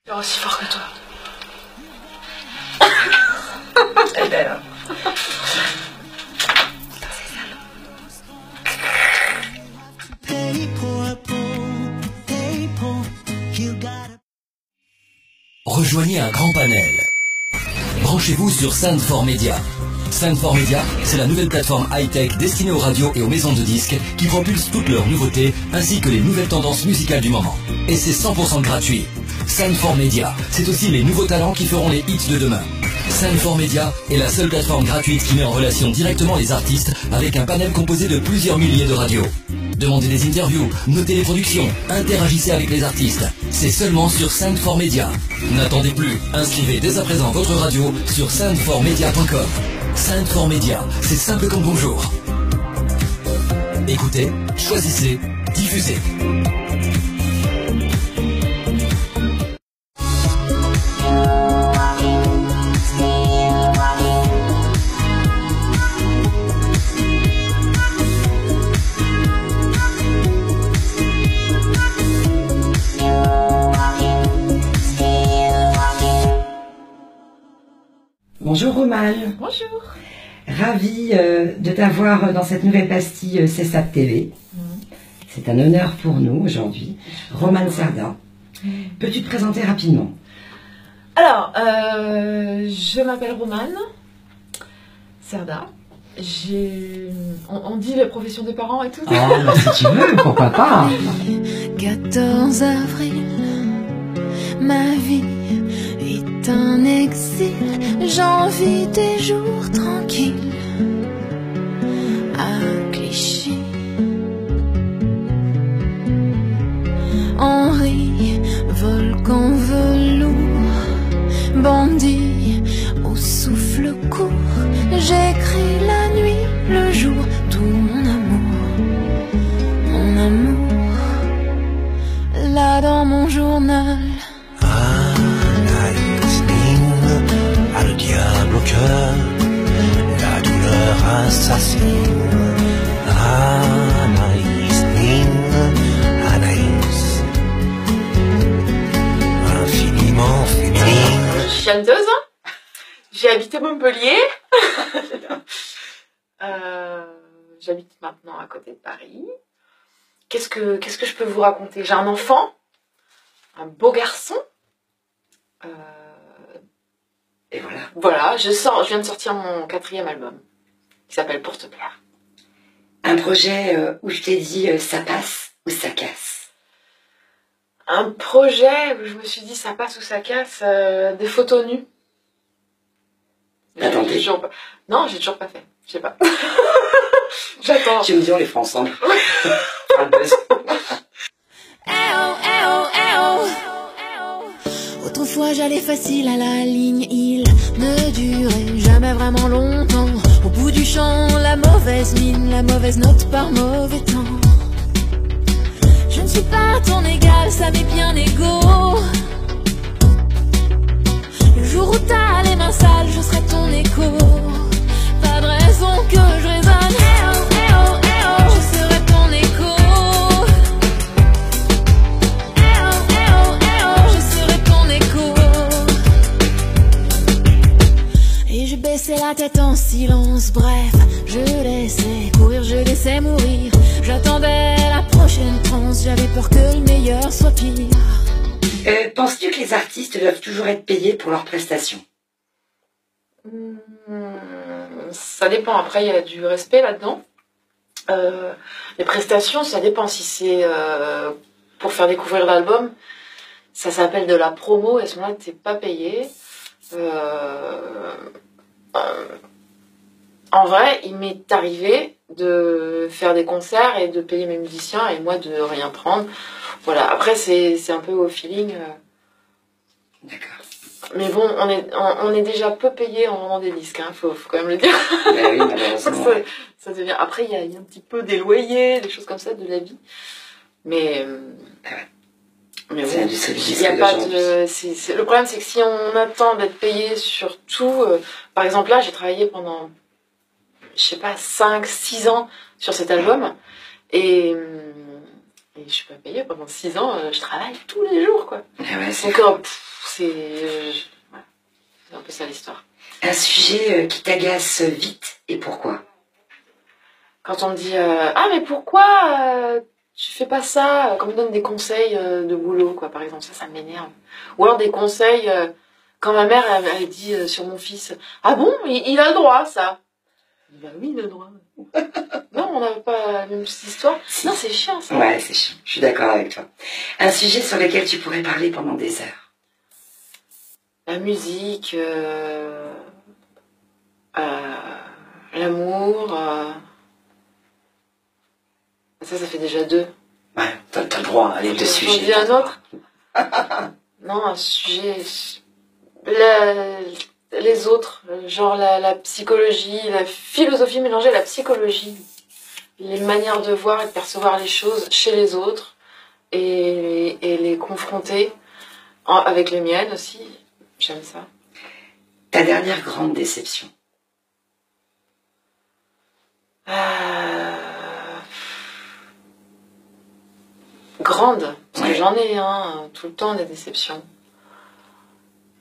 Tu es aussi fort que toi. Elle est belle, hein. Rejoignez un grand panel. Branchez-vous sur Sound4 Media. Sound4 Media, c'est la nouvelle plateforme high-tech destinée aux radios et aux maisons de disques qui propulse toutes leurs nouveautés ainsi que les nouvelles tendances musicales du moment. Et c'est 100% gratuit. Sound4 Media, c'est aussi les nouveaux talents qui feront les hits de demain. Sound4 Media est la seule plateforme gratuite qui met en relation directement les artistes avec un panel composé de plusieurs milliers de radios. Demandez des interviews, notez les productions, interagissez avec les artistes. C'est seulement sur Sound4 Media. N'attendez plus, inscrivez dès à présent votre radio sur sound4media.com. Sound4 Media, c'est simple comme bonjour. Écoutez, choisissez, diffusez. Bonjour Romane. Bonjour. Ravie de t'avoir dans cette nouvelle pastille CESAP TV. C'est un honneur pour nous aujourd'hui. Romane Cerda. Peux-tu te présenter rapidement? Alors, je m'appelle Romane Cerda. On dit les professions des parents et tout. Ah, bah, si tu veux, pourquoi pas. 14 avril, ma vie est un exil. J'envie des jours tranquilles à Clichy. Henri, volcan velours, bandit au souffle court. J'écris la nuit, le jour, tout mon amour, là dans mon journal. A le diable au cœur, la douleur assassine. Anaïs, Anaïs, infiniment féminine. Je suis chanteuse, hein. J'ai habité Montpellier. J'habite maintenant à côté de Paris. Qu'est-ce que je peux vous raconter? J'ai un enfant, un beau garçon. Et voilà. Voilà, je viens de sortir mon 4e album, qui s'appelle Pour te plaire. Un projet où je t'ai dit ça passe ou ça casse. Un projet où je me suis dit ça passe ou ça casse, des photos nues. Attendez. Non, j'ai toujours pas fait. Je sais pas. J'attends. Tu me dis, on les fera ensemble. Autrefois j'allais facile à la ligne, il ne durait jamais vraiment longtemps. Au bout du champ, la mauvaise mine, la mauvaise note par mauvais temps. Je ne suis pas ton égal, ça m'est bien égaux. Le jour où t'as les mains sales, je serai ton écho. Pas de raison que je résonne. Je serai ton écho. Je serai ton écho. Et je baissais la tête en silence. Bref, je laissais courir, je laissais mourir. J'attendais la prochaine transe. J'avais peur que le meilleur soit pire. Penses-tu que les artistes doivent toujours être payés pour leurs prestations? Ça dépend, après il y a du respect là-dedans. Les prestations, ça dépend si c'est pour faire découvrir l'album. Ça s'appelle de la promo et à ce moment-là t'es pas payé. En vrai, il m'est arrivé de faire des concerts et de payer mes musiciens et moi de rien prendre. Voilà, après c'est un peu au feeling. D'accord. Mais bon, on est déjà peu payé en vendant des disques, hein, faut quand même le dire. Ben oui, malheureusement. ça devient... Après, il y a un petit peu des loyers, des choses comme ça, de la vie. Mais bon, il y a pas de... Le problème, c'est que si on attend d'être payé sur tout... par exemple, là, j'ai travaillé pendant, je sais pas, 5-6 ans sur cet album. Et je suis pas payée pendant 6 ans, je travaille tous les jours, quoi. Ah ouais, donc, c'est un peu ça l'histoire. Un sujet qui t'agace vite et pourquoi? Quand on me dit ah mais pourquoi tu fais pas ça, quand on me donne des conseils de boulot quoi, par exemple, ça m'énerve. Ou alors des conseils quand ma mère elle dit sur mon fils, ah bon, il a le droit ça. Ben oui, il a le droit. Non, on n'a pas la même histoire. Non, c'est chiant ça. Ouais, c'est chiant. Je suis d'accord avec toi. Un sujet sur lequel tu pourrais parler pendant des heures. La musique, l'amour. Ça fait déjà 2. Ouais, t'as le droit, allez, 2 sujets. J'en dis un autre. Non, un sujet. Les autres, genre la psychologie, la philosophie mélangée à la psychologie, les manières de voir et de percevoir les choses chez les autres et les confronter avec les miennes aussi, j'aime ça. Ta dernière grande déception? Grande, parce que j'en ai tout le temps des déceptions.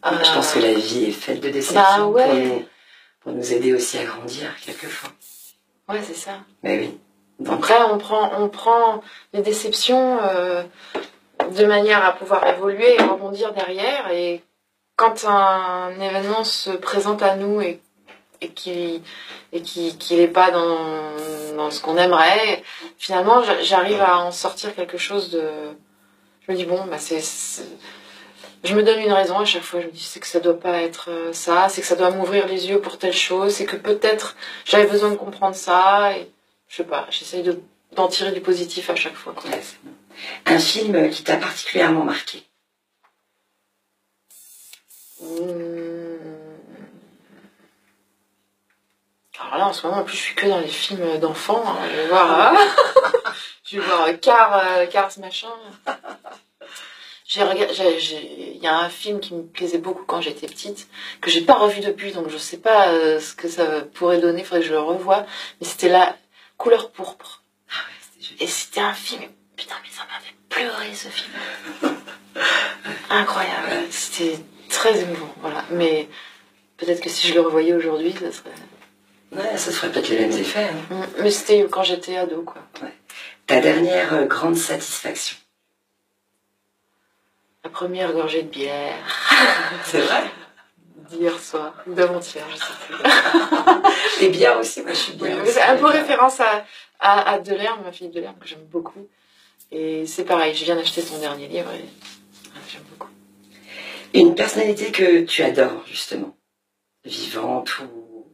Je pense que la vie est faite de déceptions pour nous aider aussi à grandir quelquefois. Ouais, c'est ça. Mais oui. Donc... Après, on prend les déceptions de manière à pouvoir évoluer et rebondir derrière. Et quand un événement se présente à nous et qu'il n'est pas dans ce qu'on aimerait, finalement, j'arrive à en sortir quelque chose de... Je me dis, bon, bah je me donne une raison à chaque fois. Je me dis, c'est que ça doit pas être ça, c'est que ça doit m'ouvrir les yeux pour telle chose, c'est que peut-être j'avais besoin de comprendre ça. Et je sais pas, j'essaye d'en tirer du positif à chaque fois. Quoi. Ouais, c'est bon. Un film qui t'a particulièrement marqué? Alors là, en ce moment, en plus, je suis que dans les films d'enfants. Je vais voir Cars machin. Il y a un film qui me plaisait beaucoup quand j'étais petite, que j'ai pas revu depuis, donc je sais pas ce que ça pourrait donner, il faudrait que je le revoie. Mais c'était La Couleur pourpre. Ah ouais, c'était joli. Et c'était un film, putain, mais ça m'avait pleuré ce film. Incroyable. Ouais. C'était très émouvant, voilà. Mais peut-être que si je le revoyais aujourd'hui, ça serait... Ouais, ça ferait peut-être les mêmes effets. Hein. Mais c'était quand j'étais ado, quoi. Ouais. Ta dernière grande satisfaction? La première gorgée de bière. C'est vrai? D'hier soir, ou d'avant-hier, je sais plus. Les bières aussi, moi je suis bien. Oui, c'est un peu référence à Delerme, ma fille Delerme, que j'aime beaucoup. Et c'est pareil, je viens d'acheter son dernier livre et j'aime beaucoup. Une personnalité que tu adores, justement? Vivante ou...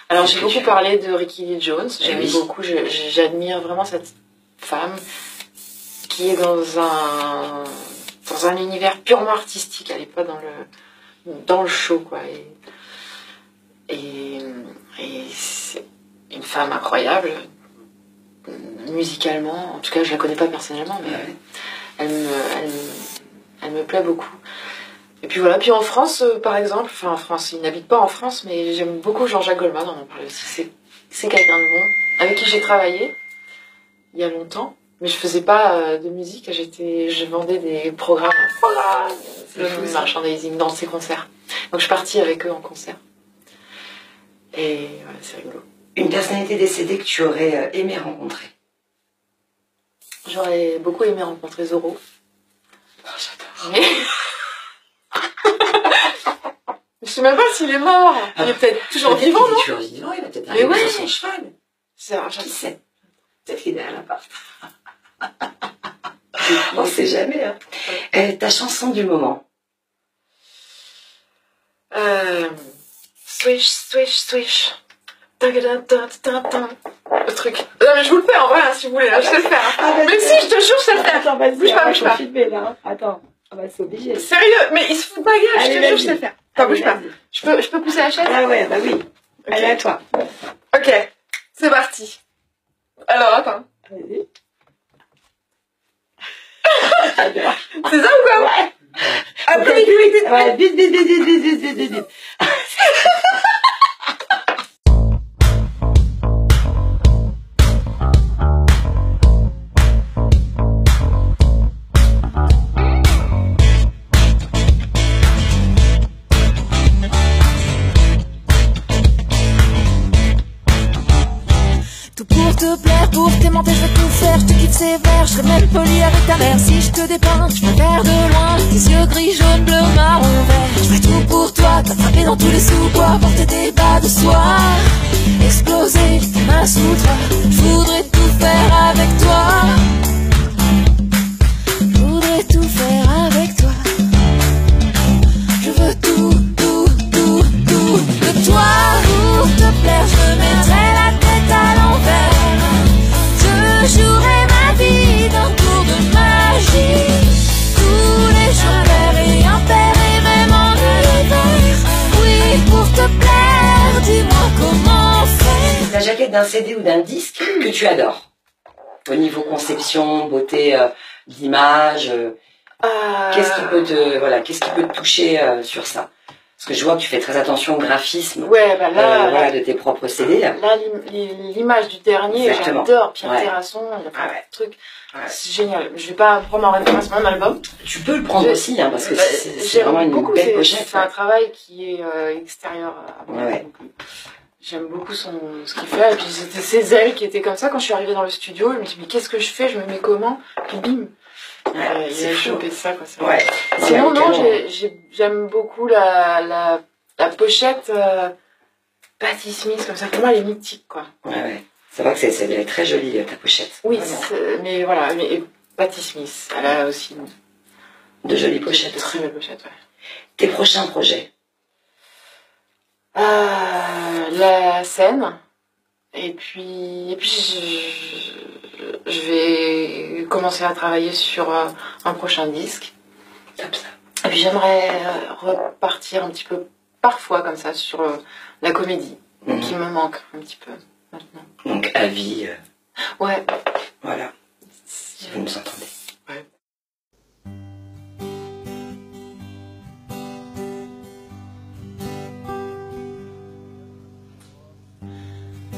Alors j'ai beaucoup parlé de Rickie Lee Jones, j'aime beaucoup, j'admire vraiment cette femme qui est dans un univers purement artistique, elle n'est pas dans le show, quoi. Et c'est une femme incroyable, musicalement, en tout cas je la connais pas personnellement, mais elle me plaît beaucoup. Et puis voilà, puis en France, par exemple, enfin en France, il n'habite pas en France, mais j'aime beaucoup Jean-Jacques Goldman, on en parlait aussi, c'est quelqu'un de bon, avec qui j'ai travaillé il y a longtemps. Mais je faisais pas de musique, je vendais des programmes. Voilà, c'est le merchandising dans ces concerts. Donc je suis partie avec eux en concert. Et voilà, c'est rigolo. Une personnalité décédée que tu aurais aimé rencontrer? J'aurais beaucoup aimé rencontrer Zorro. Oh, j'adore. Mais... je sais même pas s'il est mort. Il est peut-être toujours vivant, non? Il est toujours vivant, il a peut-être arrivé sur son cheval. Qui sait? Peut-être qu'il est à l'appart. On sait jamais. Hein. Ta chanson du moment? Swish, swish, swish. Le truc. Non mais je vous le fais en vrai, hein, si vous voulez, hein, je sais le faire. Hein. Ah, mais si, je te jure, je sais le faire. Attends, vas-y, bouge pas. Filmer, là. Attends, c'est obligé. Sérieux, mais il se fout de ma gueule, je te jure, je sais le faire. Attends, bouge pas. Je peux pousser la chaise? Ah ouais, bah oui. Okay. Allez, à toi. Ok, c'est parti. Alors, attends. Vas-y. C'est ça ou quoi? Ouais. Après, vite. faire si je te dépeins. Je préfère de loin tes yeux gris, jaune, bleu, marron, vert. Je ferai tout pour toi, t'attraper dans tous les sous-bois, porter tes bas de soie, exploser tes mains sous toi. Je voudrais tout faire avec toi. Je voudrais tout faire avec toi. Je veux tout, tout, tout, tout de toi. Pour te plaire, je mettrai la tête à l'envers. Je jouerai ma vie d'un tour de magie. Tous les jours pairs et impairs et même en hiver. Oui, pour te plaire, dis-moi comment faire. La jaquette d'un CD ou d'un disque que tu adores, au niveau conception, beauté d'image, qu'est-ce qui peut te toucher sur ça? Parce que je vois que tu fais très attention au graphisme, ouais, bah là, de tes propres CD. Là, l'image du dernier, j'adore. Pierre Terrasson, il y a plein de trucs. Ouais. C'est génial. Je vais pas prendre en référence mon album. Tu peux le prendre aussi, hein, parce que c'est vraiment une belle pochette. C'est un travail qui est extérieur à moi. Ouais. J'aime beaucoup ce qu'il fait. Et puis c'était ses ailes qui étaient comme ça quand je suis arrivée dans le studio. Je me dis mais qu'est-ce que je fais? Je me mets comment? Puis bim. Ouais, il a chopé ça quoi. Ouais. Sinon non, j'aime beaucoup la pochette Patti Smith comme ça. Pour moi elle est mythique quoi. Ouais. C'est vrai que elle est très jolie ta pochette. Oui, mais voilà. Mais Patti Smith, elle a aussi de jolies pochettes. De très belles pochettes. Ouais. Tes prochains projets? La scène. Et puis je vais commencer à travailler sur un prochain disque. Comme ça. Et puis j'aimerais repartir un petit peu parfois comme ça sur la comédie, qui me manque un petit peu maintenant. Donc à vie. Ouais. Voilà. Si vous nous entendez. Ouais.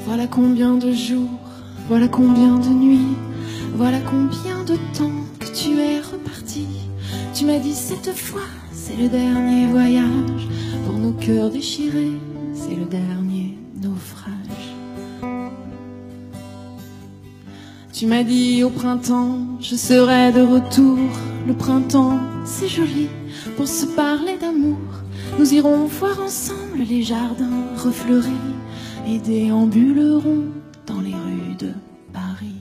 Voilà combien de jours, voilà combien de nuits, voilà combien de temps que tu es reparti. Tu m'as dit cette fois, c'est le dernier voyage. Pour nos cœurs déchirés, c'est le dernier naufrage. Tu m'as dit au printemps, je serai de retour. Le printemps, c'est joli pour se parler d'amour. Nous irons voir ensemble les jardins refleurés et déambulerons dans les rues de Paris.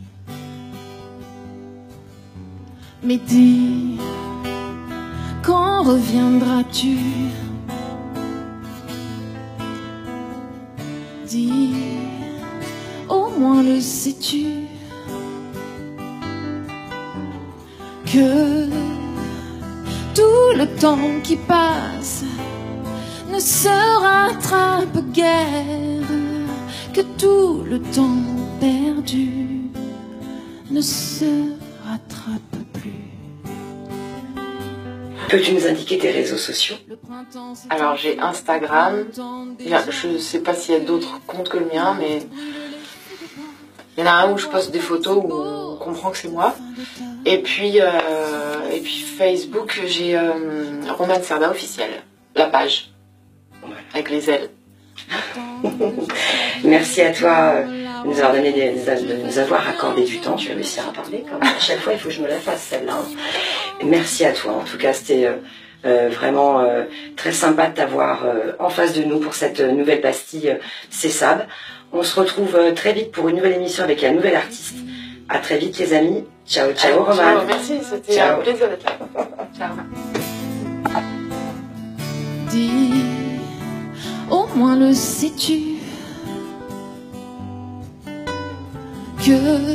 Mais dis, quand reviendras-tu? Dis, au moins le sais-tu, que tout le temps qui passe ne se rattrape guère, que tout le temps perdu ne se rattrape plus. Peux-tu nous indiquer tes réseaux sociaux? Alors j'ai Instagram, je ne sais pas s'il y a d'autres comptes que le mien, mais il y en a un où je poste des photos où on comprend que c'est moi. Et puis Facebook, j'ai Romane Cerda officiel, la page, avec les ailes. Merci à toi de nous avoir de nous avoir accordé du temps. Tu vas réussir à parler quand même. À chaque fois, il faut que je me la fasse celle-là. Merci à toi. En tout cas, c'était vraiment très sympa de t'avoir en face de nous pour cette nouvelle pastille Cessab. On se retrouve très vite pour une nouvelle émission avec un nouvel artiste. À très vite les amis. Ciao, ciao Romane. Ciao, merci, c'était un plaisir d'être là. Ciao. Dis, au moins le sais-tu, que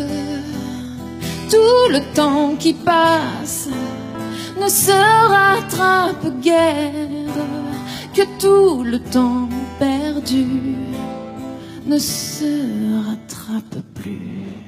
tout le temps qui passe ne se rattrape guère, que tout le temps perdu ne se rattrape plus.